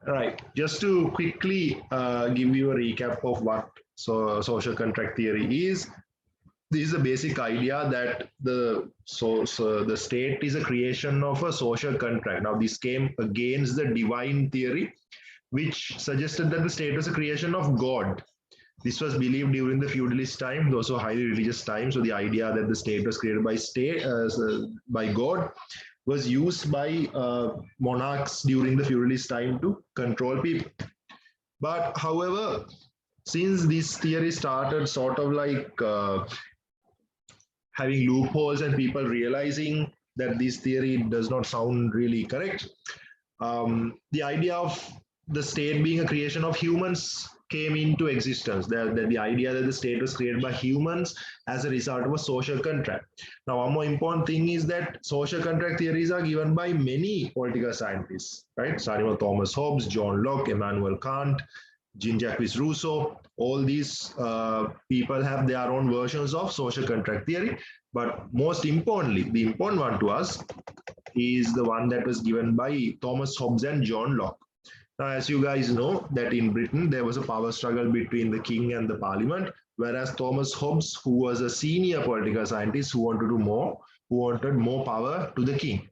Right. Just to quickly give you a recap of what social contract theory is. This is a basic idea that the state is a creation of a social contract. Now, this came against the divine theory, which suggested that the state was a creation of God. This was believed during the feudalist time, also highly religious time. So the idea that the state was created by God was used by monarchs during the feudalist time to control people. But however, since this theory started sort of like having loopholes and people realizing that this theory does not sound really correct, the idea of the state being a creation of humans came into existence. The idea that the state was created by humans as a result of a social contract. Now, one more important thing is that social contract theories are given by many political scientists, right? Starting with Thomas Hobbes, John Locke, Immanuel Kant, Jean-Jacques Rousseau. All these people have their own versions of social contract theory. But most importantly, the important one to us is the one that was given by Thomas Hobbes and John Locke. Now, as you guys know, that in Britain there was a power struggle between the king and the parliament, whereas Thomas Hobbes, who was a senior political scientist who wanted more power to the king.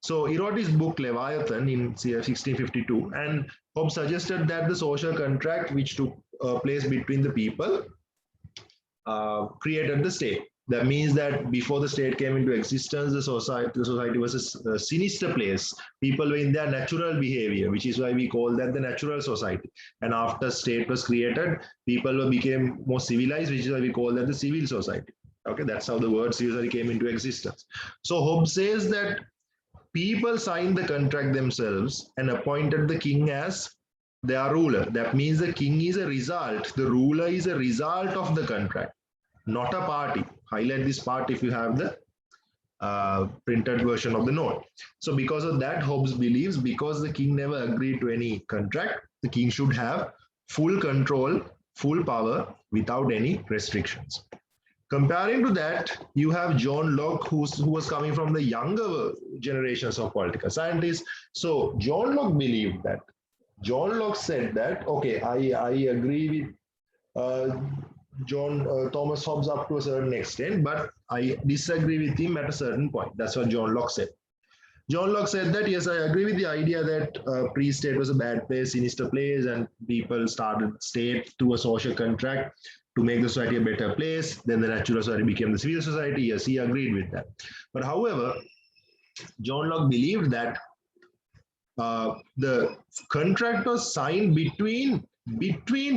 So he wrote his book Leviathan in 1652, and Hobbes suggested that the social contract which took place between the people created the state. That means that before the state came into existence, the society was a sinister place. People were in their natural behavior, which is why we call that the natural society. And after state was created, people became more civilized, which is why we call that the civil society. Okay, that's how the word civility came into existence. So Hobbes says that people signed the contract themselves and appointed the king as their ruler. That means the king is a result, the ruler is a result of the contract, not a party. Highlight this part if you have the printed version of the note. So because of that, Hobbes believes because the king never agreed to any contract, the king should have full control, full power without any restrictions. Comparing to that, you have John Locke, who was coming from the younger generations of political scientists. So John Locke believed that. John Locke said that, okay, I agree with Thomas Hobbes up to a certain extent, but I disagree with him at a certain point. That's what John Locke said. John Locke said that, yes, I agree with the idea that pre-state was a bad place, sinister place, and people started state through a social contract to make the society a better place. Then the natural society became the civil society. Yes, he agreed with that. But however, John Locke believed that the contract was signed between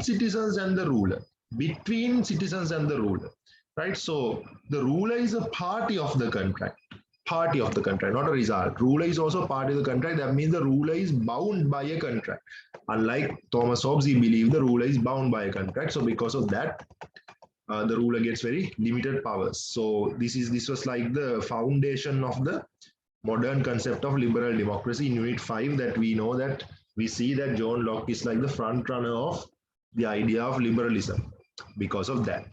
citizens and the ruler. Between citizens and the ruler, right? So the ruler is a party of the contract, not a result. Ruler is also part of the contract. That means the ruler is bound by a contract. Unlike Thomas Hobbes, he believed the ruler is bound by a contract. So because of that, the ruler gets very limited powers. So this was like the foundation of the modern concept of liberal democracy. In Unit 5, that we know that we see that John Locke is like the front runner of the idea of liberalism because of that.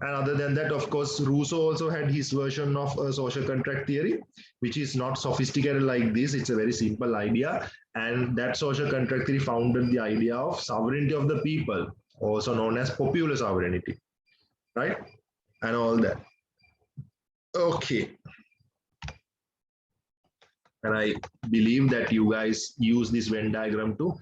And other than that, of course, Rousseau also had his version of a social contract theory, which is not sophisticated like this. It's a very simple idea. And that social contract theory founded the idea of sovereignty of the people, also known as popular sovereignty, right? And all that. Okay. And I believe that you guys use this Venn diagram to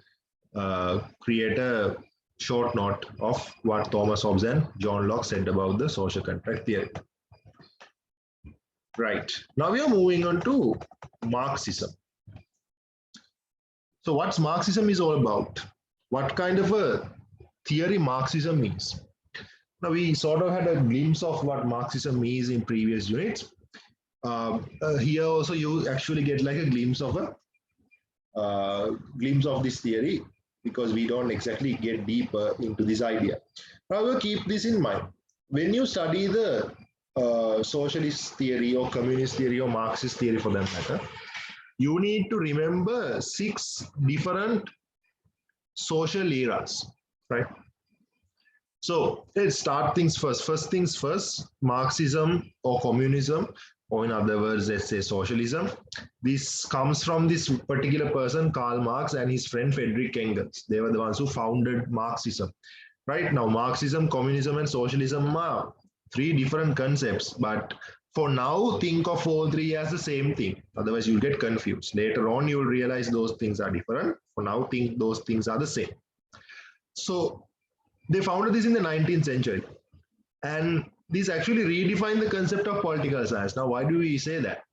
create a short note of what Thomas Hobbes and John Locke said about the social contract theory. Right. Now we are moving on to Marxism. So what's Marxism is all about? What kind of a theory Marxism is? Now we sort of had a glimpse of what Marxism is in previous units. Here also you actually get like a glimpse of this theory, because we don't exactly get deeper into this idea. However, keep this in mind. When you study the socialist theory or communist theory or Marxist theory for that matter, you need to remember 6 different social eras, right? So let's start things first. First things first, Marxism or communism or in other words, let's say socialism. This comes from this particular person, Karl Marx, and his friend Friedrich Engels. They were the ones who founded Marxism. Right now, Marxism, communism, and socialism are three different concepts, but for now, think of all three as the same thing. Otherwise, you'll get confused. Later on, you'll realize those things are different. For now, think those things are the same. So they founded this in the 19th century. And this actually redefined the concept of political science. Now, why do we say that?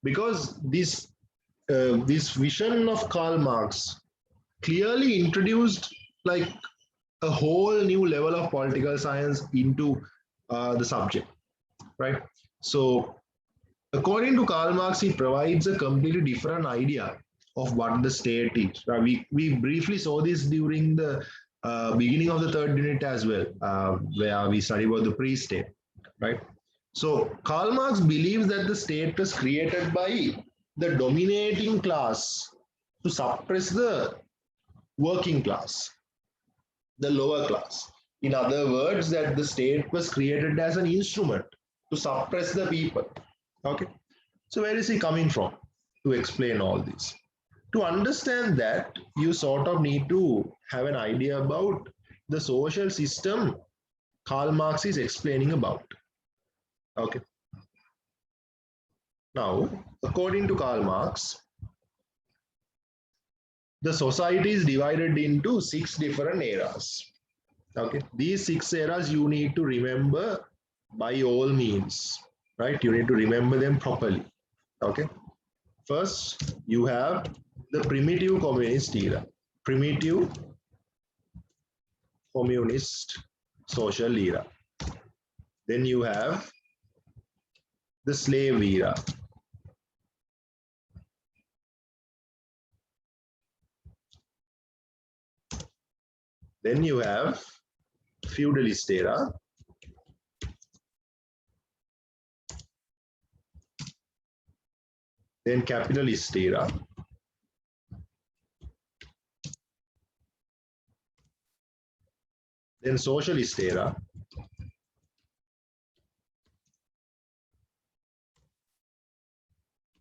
Because this vision of Karl Marx clearly introduced like a whole new level of political science into the subject, right? So, according to Karl Marx, he provides a completely different idea of what the state is. We briefly saw this during the beginning of the third unit as well, where we study about the pre-state, right? So Karl Marx believes that the state was created by the dominating class to suppress the working class, the lower class. In other words, that the state was created as an instrument to suppress the people. Okay. So where is he coming from to explain all this? To understand that, you sort of need to have an idea about the social system Karl Marx is explaining about. Okay. Now, according to Karl Marx, the society is divided into 6 different eras. Okay. These 6 eras you need to remember by all means, right? You need to remember them properly. Okay. First, you have the primitive communist era, primitive communist social era. Then you have the slave era. Then you have feudalist era. Then capitalist era. Then socialist era.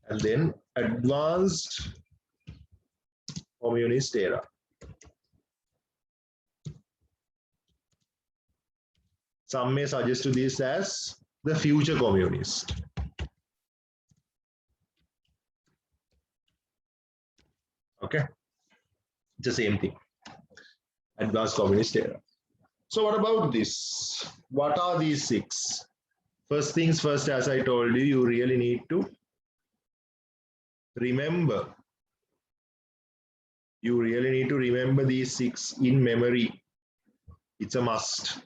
And then advanced communist era. Some may suggest to this as the future communist. Okay, it's the same thing. Advanced communist era. So what about this? What are these 6? First things first, as I told you, you really need to remember. You really need to remember these 6 in memory. It's a must.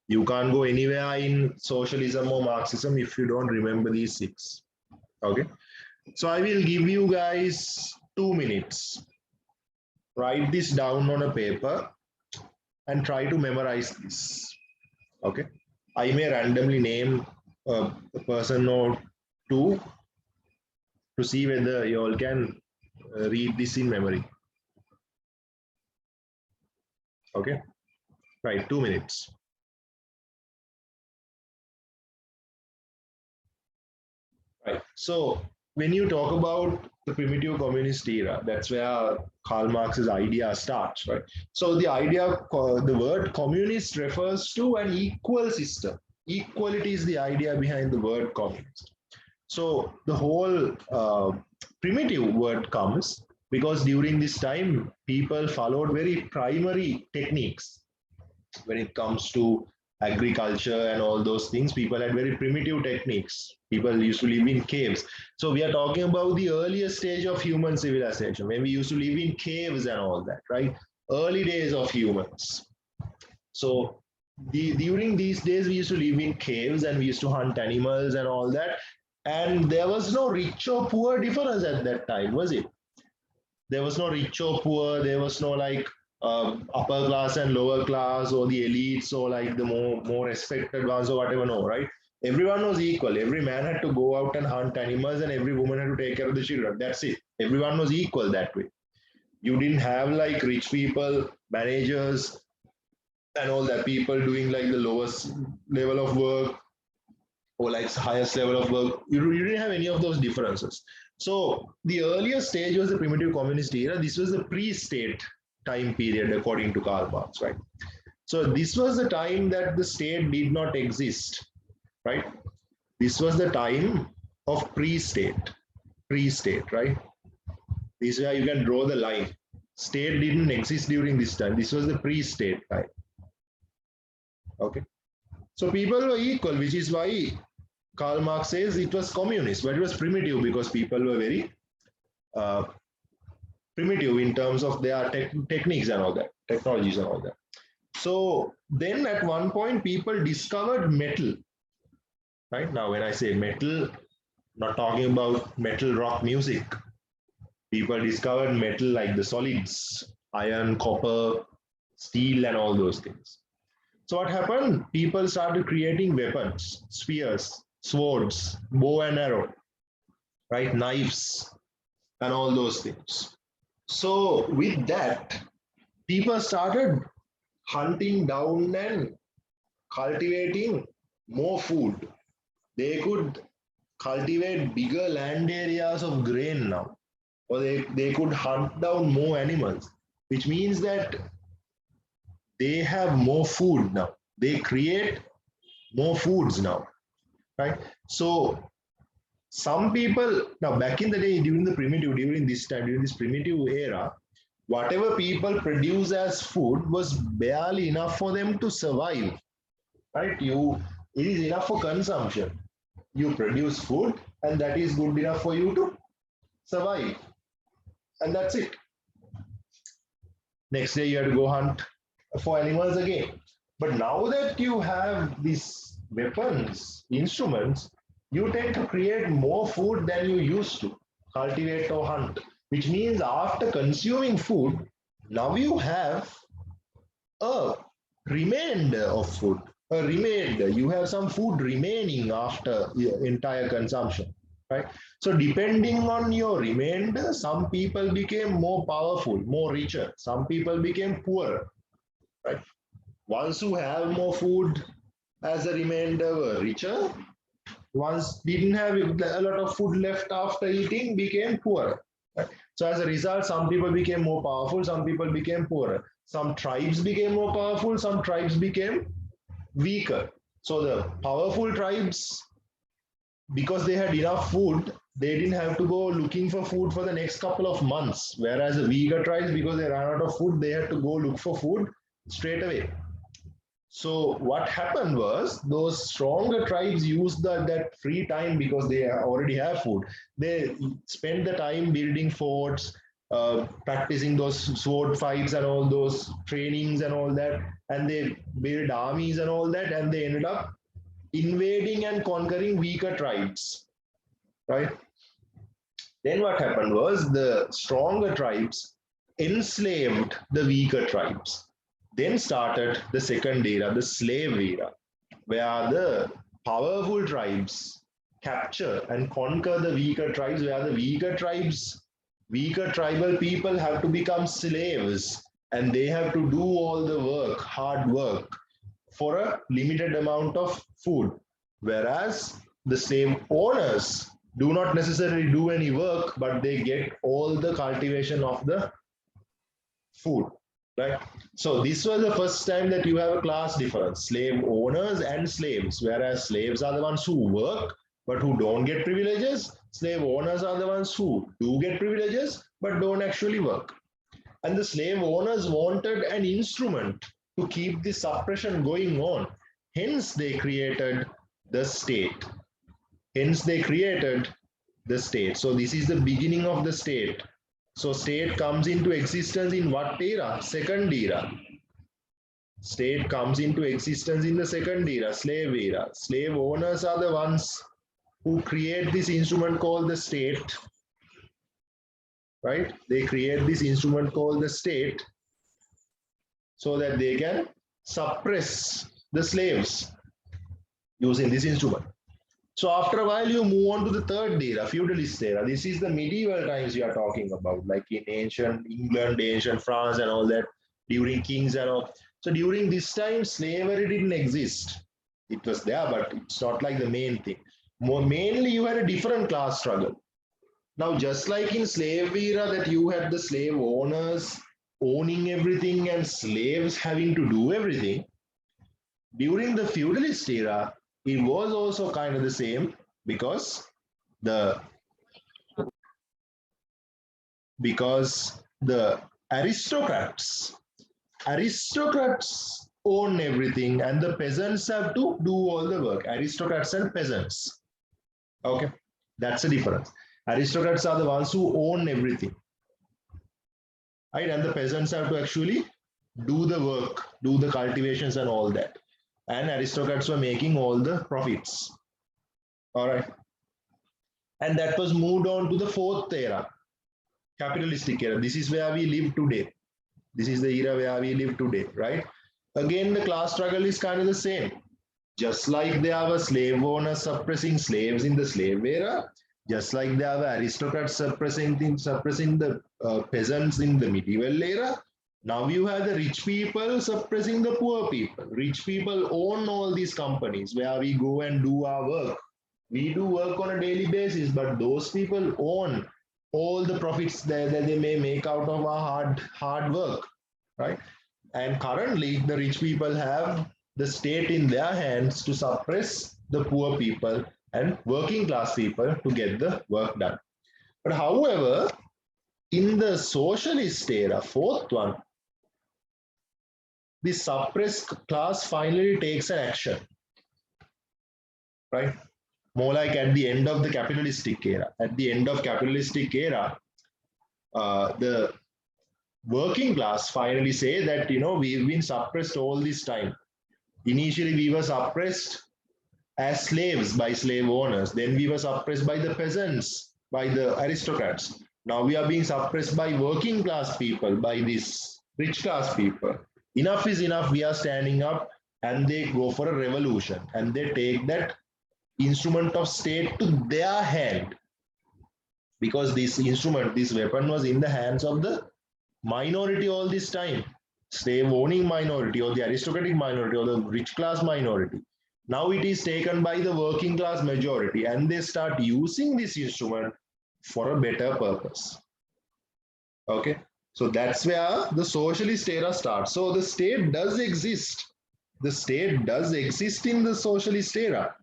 You can't go anywhere in socialism or Marxism if you don't remember these 6. Okay. So I will give you guys 2 minutes. Write this down on a paper and try to memorize this. Okay. I may randomly name a person or 2 to see whether you all can read this in memory. Okay. Right. 2 minutes. Right. So when you talk about the primitive communist era, that's where Karl Marx's idea starts, right? So the idea, the word communist refers to an equal system. Equality is the idea behind the word communist. So the whole primitive word comes because during this time, people followed very primary techniques when it comes to agriculture and all those things. People had very primitive techniques. People used to live in caves. So we are talking about the earlier stage of human civilization, when we used to live in caves and all that, right? Early days of humans. So during these days, we used to live in caves and we used to hunt animals and all that. And there was no rich or poor difference at that time, was it? There was no rich or poor. There was no like upper class and lower class, or the elites, or like the more respected ones, or whatever. No, right? Everyone was equal. Every man had to go out and hunt animals, and every woman had to take care of the children. That's it. Everyone was equal that way. You didn't have like rich people, managers, and all that, people doing like the lowest level of work, or like highest level of work. You didn't have any of those differences. So the earlier stage was the primitive communist era. This was the pre-state time period according to Karl Marx, right? So this was the time that the state did not exist, right? This was the time of pre-state, right? This is where you can draw the line. State didn't exist during this time. This was the pre-state time. Okay. So people were equal, which is why Karl Marx says it was communist, but it was primitive because people were very primitive in terms of their techniques and all that, technologies and all that. So then at one point, people discovered metal. Right now, when I say metal, not talking about metal rock music. People discovered metal like the solids, iron, copper, steel, and all those things. So what happened? People started creating weapons, spears, swords, bow and arrow, right? Knives, and all those things. So with that, people started hunting down and cultivating more food. They could cultivate bigger land areas of grain now, or they could hunt down more animals, which means that they have more food now. They create more foods now, right? So some people, now back in the day, during this primitive era, whatever people produce as food was barely enough for them to survive, right? It is enough for consumption. You produce food and that is good enough for you to survive. And that's it. Next day you have to go hunt for animals again. But now that you have these weapons, instruments, you tend to create more food than you used to cultivate or hunt, which means after consuming food, now you have a remainder of food. You have some food remaining after your entire consumption, right? So depending on your remainder, some people became more powerful, more richer. Some people became poorer, right? Ones who have more food as a remainder were richer. Ones didn't have a lot of food left after eating became poorer. Right? So as a result, some people became more powerful, some people became poorer. Some tribes became more powerful, some tribes became weaker. So the powerful tribes, because they had enough food, they didn't have to go looking for food for the next couple of months. Whereas the weaker tribes, because they ran out of food, they had to go look for food straight away. So what happened was those stronger tribes used that free time because they already have food. They spend the time building forts, practicing those sword fights and all those trainings and all that. And they build armies and all that. And they ended up invading and conquering weaker tribes, right? Then what happened was the stronger tribes enslaved the weaker tribes. Then started the second era, the slave era, where the powerful tribes capture and conquer the weaker tribes, where the weaker tribal people have to become slaves and they have to do all the work, hard work, for a limited amount of food. Whereas the slave owners do not necessarily do any work, but they get all the cultivation of the food. Right. So this was the first time that you have a class difference, slave owners and slaves, whereas slaves are the ones who work but who don't get privileges. Slave owners are the ones who do get privileges but don't actually work. And the slave owners wanted an instrument to keep this suppression going on. Hence they created the state. So this is the beginning of the state. So state comes into existence in what era? Second era. State comes into existence in the second era, slave era. Slave owners are the ones who create this instrument called the state, right? They create this instrument called the state so that they can suppress the slaves using this instrument. So after a while, you move on to the third era, feudalist era. This is the medieval times you are talking about, like in ancient England, ancient France and all that, during kings and all. So during this time, slavery didn't exist. It was there, but it's not like the main thing. More mainly, you had a different class struggle. Now, just like in slave era, that you had the slave owners owning everything and slaves having to do everything, during the feudalist era, it was also kind of the same because the the aristocrats own everything and the peasants have to do all the work. Aristocrats and peasants. Okay, that's the difference. Aristocrats are the ones who own everything, right? And the peasants have to actually do the work, do the cultivations and all that. And aristocrats were making all the profits. All right. And that was moved on to the fourth era, capitalistic era. This is where we live today. This is the era where we live today, right? Again, the class struggle is kind of the same. Just like there were slave owners suppressing slaves in the slave era, just like there were aristocrats suppressing the peasants in the medieval era, now you have the rich people suppressing the poor people. Rich people own all these companies where we go and do our work. We do work on a daily basis, but those people own all the profits that they may make out of our hard work, right? And currently, the rich people have the state in their hands to suppress the poor people and working class people to get the work done. But however, in the socialist era, fourth one, the suppressed class finally takes an action, right? More like at the end of the capitalistic era. At the end of capitalistic era, the working class finally say that, you know, we've been suppressed all this time. Initially, we were suppressed as slaves by slave owners. Then we were suppressed by the peasants, by the aristocrats. Now we are being suppressed by working class people, by these rich class people. Enough is enough. We are standing up, and they go for a revolution, and they take that instrument of state to their hand, because this instrument, this weapon was in the hands of the minority all this time, slave owning minority or the aristocratic minority or the rich class minority. Now it is taken by the working class majority, and they start using this instrument for a better purpose. Okay, so that's where the socialist era starts. So the state does exist. The state does exist in the socialist era.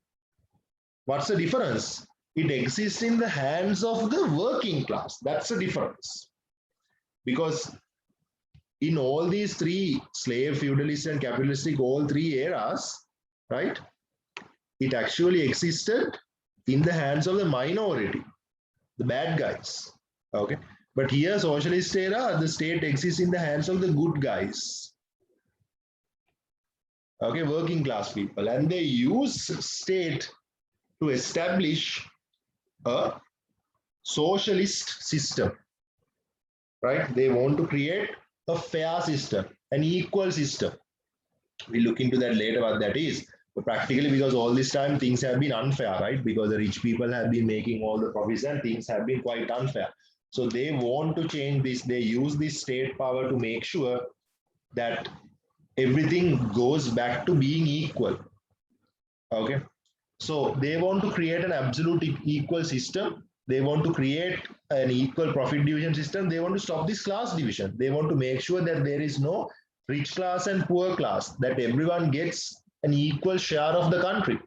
What's the difference? It exists in the hands of the working class. That's the difference. Because in all these three, slave, feudalist, and capitalistic, all three eras, right? It actually existed in the hands of the minority, the bad guys. Okay. But here, socialist era, the state exists in the hands of the good guys. Okay, working class people. And they use state to establish a socialist system, right? They want to create a fair system, an equal system. We'll look into that later, what that is. But practically, because all this time things have been unfair, right? Because the rich people have been making all the profits and things have been quite unfair. So they want to change this. They use this state power to make sure that everything goes back to being equal. Okay. So they want to create an absolute equal system. They want to create an equal profit division system. They want to stop this class division. They want to make sure that there is no rich class and poor class, that everyone gets an equal share of the country,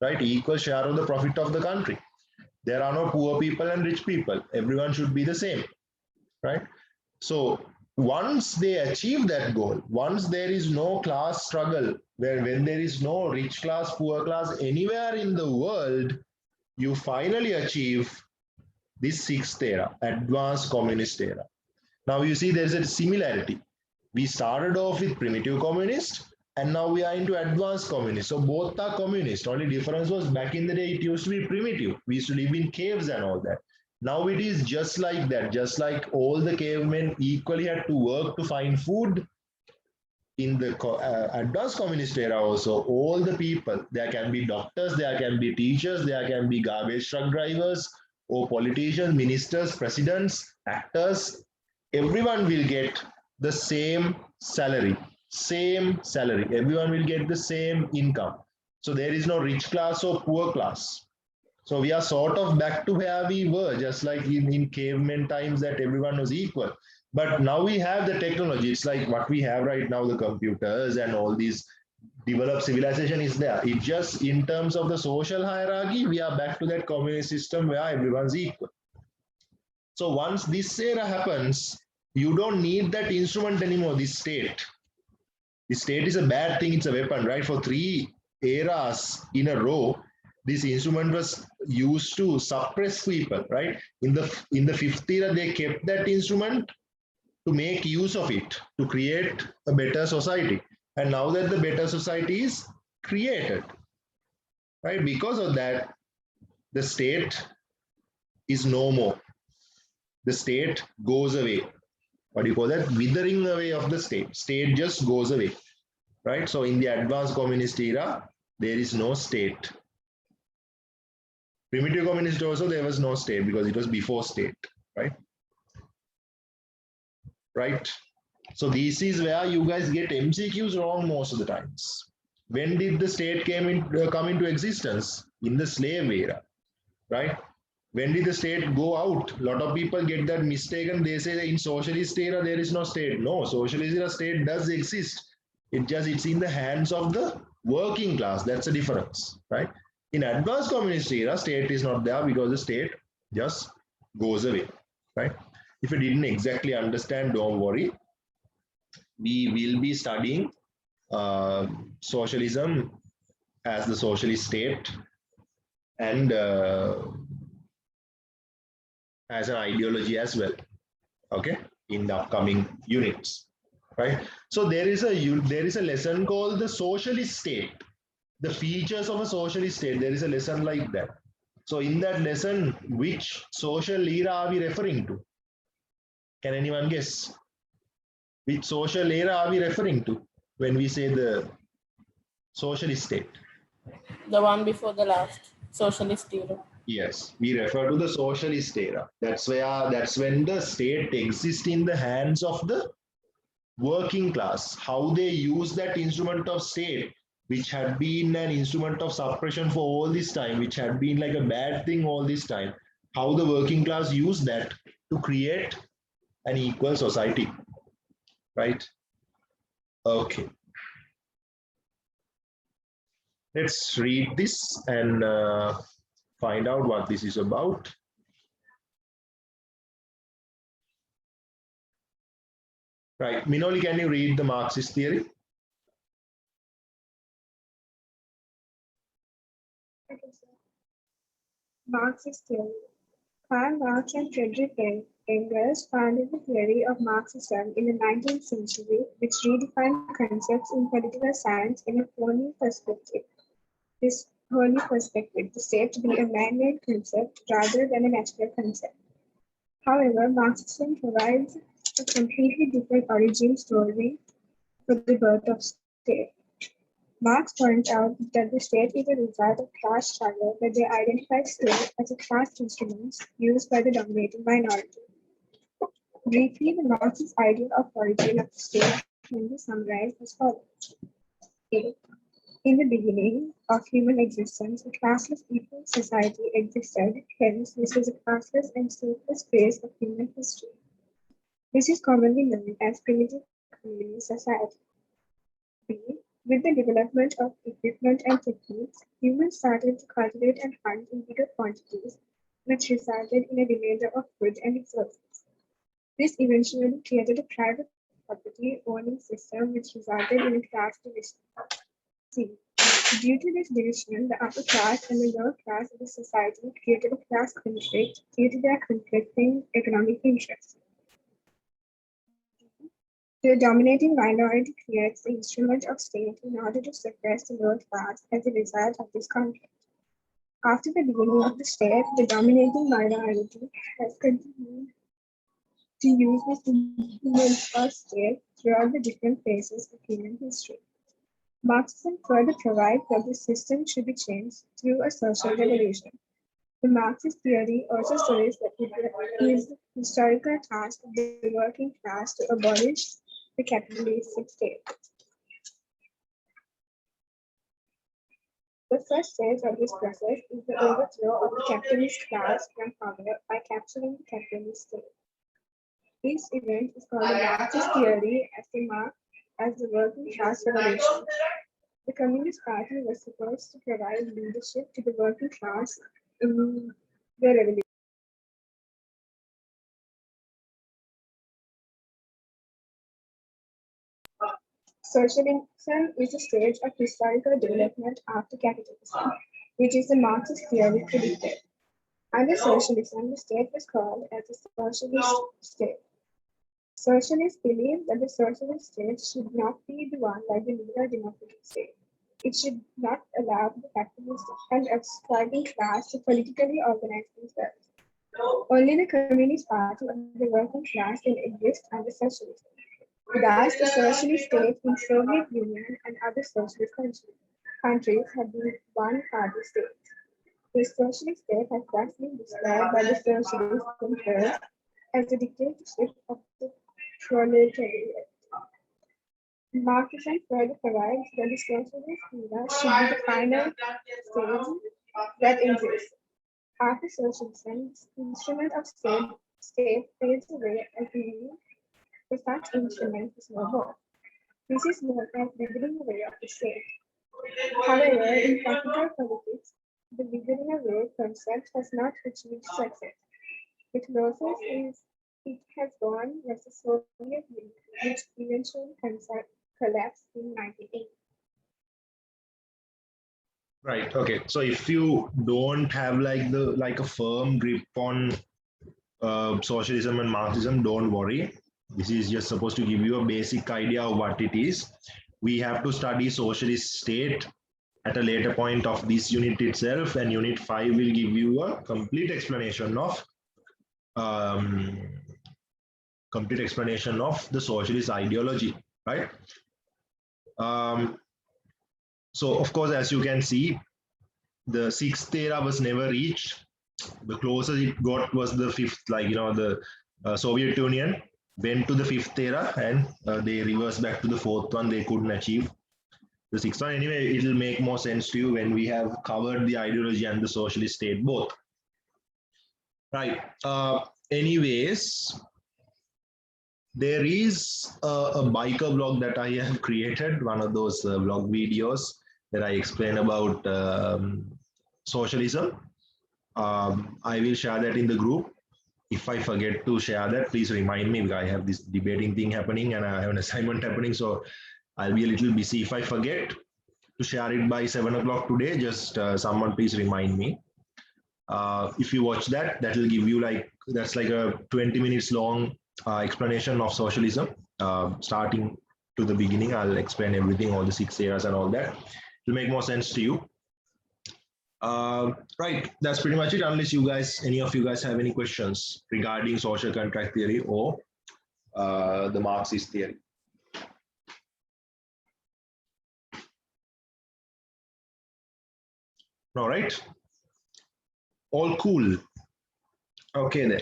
right? Equal share of the profit of the country. There are no poor people and rich people. Everyone should be the same, right? So once they achieve that goal, once there is no class struggle, when there is no rich class, poor class anywhere in the world, you finally achieve this sixth era, advanced communist era. Now you see there's a similarity. We started off with primitive communist, and now we are into advanced communist. So both are communist. Only difference was back in the day, it used to be primitive. We used to live in caves and all that. Now it is just like that. Just like all the cavemen equally had to work to find food, in the advanced communist era also, all the people, there can be doctors, there can be teachers, there can be garbage truck drivers, or politicians, ministers, presidents, actors, everyone will get the same salary. Everyone will get the same income. So there is no rich class or poor class. So we are sort of back to where we were, just like in caveman times that everyone was equal. But now we have the technology. It's like what we have right now, the computers and all these developed civilization is there. It just in terms of the social hierarchy, we are back to that communist system where everyone's equal. So once this era happens, you don't need that instrument anymore, this state. The state is a bad thing, it's a weapon, right? For 3 eras in a row, this instrument was used to suppress people, right? In the fifth era, they kept that instrument to make use of it, to create a better society. And now that the better society is created, right? Because of that, the state is no more. The state goes away. What do you call that? Withering away of the state. State just goes away, right? So in the advanced communist era, there is no state. Primitive communist also, there was no state because it was before state, right? Right. So this is where you guys get MCQs wrong most of the times. When did the state come into existence? In the slave era, right? When did the state go out? A lot of people get that mistaken. They say that in socialist era there is no state. No, socialist era state does exist. It's in the hands of the working class. That's the difference, right? In advanced communist era, state is not there because the state just goes away, right? If you didn't exactly understand, don't worry. We will be studying socialism as the socialist state and as an ideology as well, okay, in the upcoming units, right? So there is a lesson called the socialist state, the features of a socialist state. There is a lesson like that. So in that lesson, which social era are we referring to? Can anyone guess? Which social era are we referring to when we say the socialist state? The one before the last, socialist era. Yes, we refer to the socialist era. That's when the state exists in the hands of the working class. How they use that instrument of state, which had been an instrument of suppression for all this time, which had been like a bad thing all this time, how the working class use that to create an equal society, right? Okay. Let's read this and find out what this is about. Right, Minoli, can you read the Marxist theory? Okay, sir. Marxist theory. Karl Marx and Friedrich Engels founded the theory of Marxism in the 19th century, which redefined concepts in political science in a Horny perspective. This Horny perspective is said to be a man-made concept rather than a natural concept. However, Marxism provides a completely different origin story for the birth of state. Marx points out that the state is a result of class struggle, that they identify state as a class instrument used by the dominating minority. Briefly, the Marxist idea of origin of the state can be summarized as follows. A. In the beginning of human existence, a classless equal society existed, hence this is a classless and stateless phase of human history. This is commonly known as primitive communist society. B. With the development of equipment and techniques, humans started to cultivate and hunt in bigger quantities, which resulted in a remainder of food and resources. This eventually created a private property owning system, which resulted in a class division. C. Due to this division, the upper class and the lower class of the society created a class conflict due to their conflicting economic interests. The dominating minority creates the instrument of state in order to suppress the lower class as a result of this conflict. After the beginning of the state, the dominating minority has continued to use this instrument of state throughout the different phases of human history. Marxism further provides that the system should be changed through a social revolution. The Marxist theory also says that it is the historical task of the working class to abolish the capitalistic state. The first stage of this process is the overthrow of the capitalist class from power by capturing the capitalist state. This event is called the Marxist theory as the working class revolution. The Communist Party was supposed to provide leadership to the working class in the revolution. Socialism is a stage of historical development after capitalism, which is the Marxist theory predicted. Under socialism, the state was called as a socialist state. Socialists believe that the socialist state should not be the one like the liberal democratic state. It should not allow the capitalist and a striving class to politically organize themselves. Only the Communist Party of the working class can exist under socialism. Thus, the socialist state in Soviet Union and other socialist countries have been one-party states. The socialist state has thus been described by the socialists themselves as a dictatorship of the proletariat. Marxism further provides that the socialist era should be the final stage that exists. After socialism, the instrument of state fades away as the need for such instrument is no more. This is known as the withering away of the state. However, in practical politics, the withering away concept has not achieved success. The closest it has gone was the Soviet Union, which eventually collapsed in 1980. Right. Okay. So if you don't have like a firm grip on socialism and Marxism, don't worry. This is just supposed to give you a basic idea of what it is. We have to study socialist state at a later point of this unit itself, and unit 5 will give you a complete explanation of the socialist ideology, right? So of course, as you can see, the 6th era was never reached. The closest it got was the 5th, the Soviet Union went to the 5th era, and they reversed back to the 4th one. They couldn't achieve the 6th one. Anyway, it'll make more sense to you when we have covered the ideology and the socialist state both. Right. Anyways, there is a biker blog that I have created, one of those blog videos that I explain about socialism. I will share that in the group. If I forget to share that, please remind me, because I have this debating thing happening and I have an assignment happening. So I'll be a little busy. If I forget to share it by 7 o'clock today, just someone please remind me. If you watch that, that will give you that's like a 20 minutes long explanation of socialism, starting to the beginning. I'll explain everything, all the 6 eras and all that. It'll make more sense to you. Right, that's pretty much it, unless any of you guys have any questions regarding social contract theory or the Marxist theory. All right, all cool. Okay then.